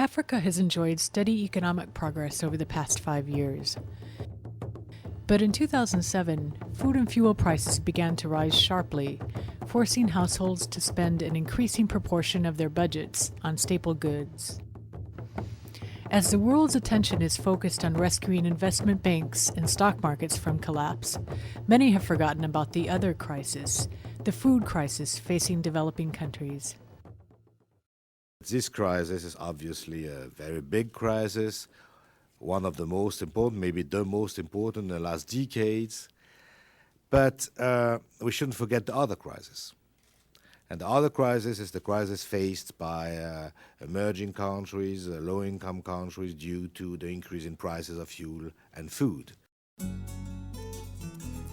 Africa has enjoyed steady economic progress over the past 5 years. But in 2007, food and fuel prices began to rise sharply, forcing households to spend an increasing proportion of their budgets on staple goods. As the world's attention is focused on rescuing investment banks and stock markets from collapse, many have forgotten about the other crisis, the food crisis facing developing countries. This crisis is obviously a very big crisis, one of the most important, maybe the most important in the last decades. But we shouldn't forget the other crisis. And the other crisis is the crisis faced by emerging countries, low-income countries, due to the increase in prices of fuel and food.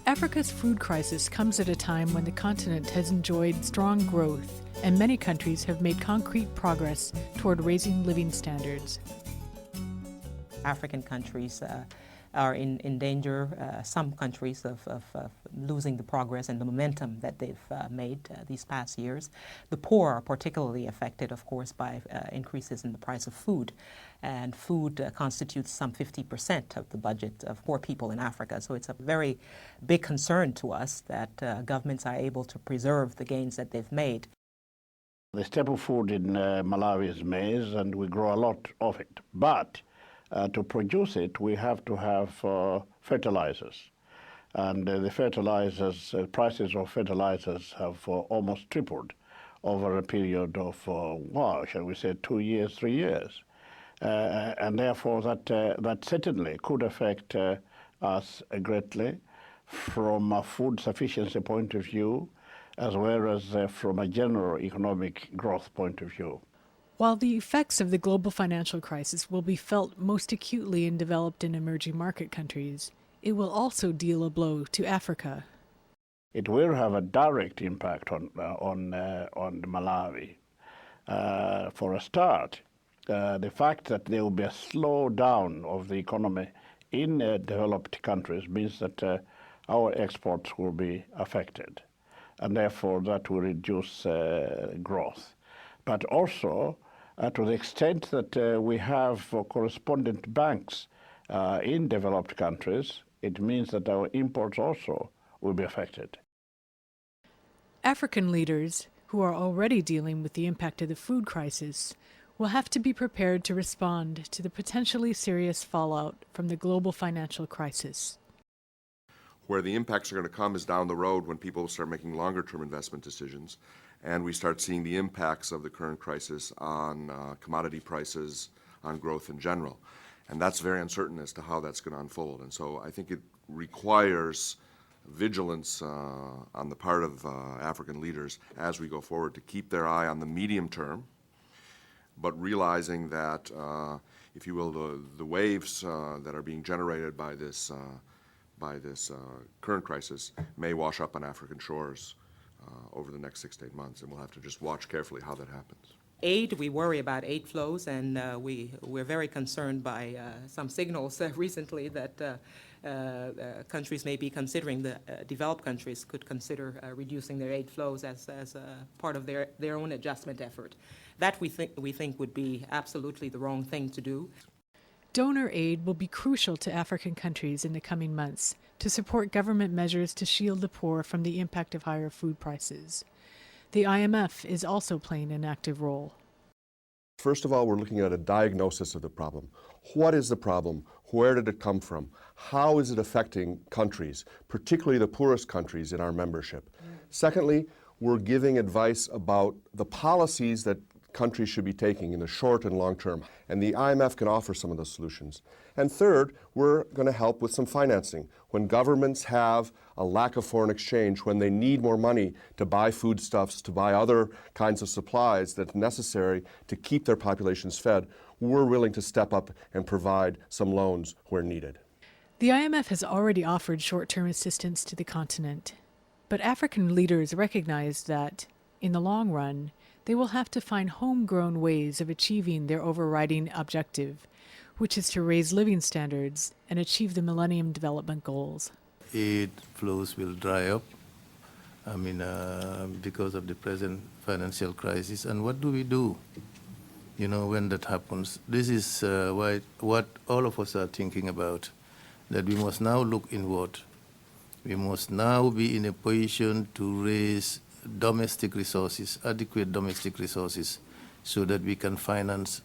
Africa's food crisis comes at a time when the continent has enjoyed strong growth, and many countries have made concrete progress toward raising living standards. African countries are in danger, some countries, of losing the progress and the momentum that they've made these past years. The poor are particularly affected, of course, by increases in the price of food. And food constitutes some 50% of the budget of poor people in Africa. So it's a very big concern to us that governments are able to preserve the gains that they've made. The staple food in Malawi is maize, and we grow a lot of it. But to produce it, we have to have fertilizers. And the fertilizers, prices of fertilizers have almost tripled over a period of, shall we say, 2 years, 3 years. And therefore, that certainly could affect us greatly from a food sufficiency point of view, as well as from a general economic growth point of view. While the effects of the global financial crisis will be felt most acutely in developed and emerging market countries, it will also deal a blow to Africa. It will have a direct impact on Malawi. For a start, the fact that there will be a slowdown of the economy in developed countries means that our exports will be affected, and therefore that will reduce growth. But also, to the extent that we have correspondent banks in developed countries, it means that our imports also will be affected. African leaders, who are already dealing with the impact of the food crisis, will have to be prepared to respond to the potentially serious fallout from the global financial crisis. Where the impacts are going to come is down the road when people start making longer-term investment decisions, and we start seeing the impacts of the current crisis on commodity prices, on growth in general. And that's very uncertain as to how that's going to unfold. And so I think it requires vigilance on the part of African leaders as we go forward to keep their eye on the medium term, but realizing that, if you will, the waves that are being generated by this current crisis may wash up on African shores over the next 6 to 8 months, and we'll have to just watch carefully how that happens. Aid, we worry about aid flows, and we're very concerned by some signals recently that countries may be considering, developed countries could consider reducing their aid flows as part of their own adjustment effort. That we think would be absolutely the wrong thing to do. Donor aid will be crucial to African countries in the coming months to support government measures to shield the poor from the impact of higher food prices. The IMF is also playing an active role. First of all, we're looking at a diagnosis of the problem. What is the problem? Where did it come from? How is it affecting countries, particularly the poorest countries in our membership? Secondly, we're giving advice about the policies that countries should be taking in the short and long term, and the IMF can offer some of those solutions. And third, we're going to help with some financing. When governments have a lack of foreign exchange, when they need more money to buy foodstuffs, to buy other kinds of supplies that's necessary to keep their populations fed, we're willing to step up and provide some loans where needed. The IMF has already offered short-term assistance to the continent, but African leaders recognize that, in the long run, they will have to find homegrown ways of achieving their overriding objective, which is to raise living standards and achieve the Millennium Development Goals. Aid flows will dry up, because of the present financial crisis. And what do we do when that happens. This is what all of us are thinking about, that we must now look inward. We must now be in a position to raise domestic resources, adequate domestic resources, so that we can finance,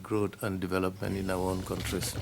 growth and development in our own countries.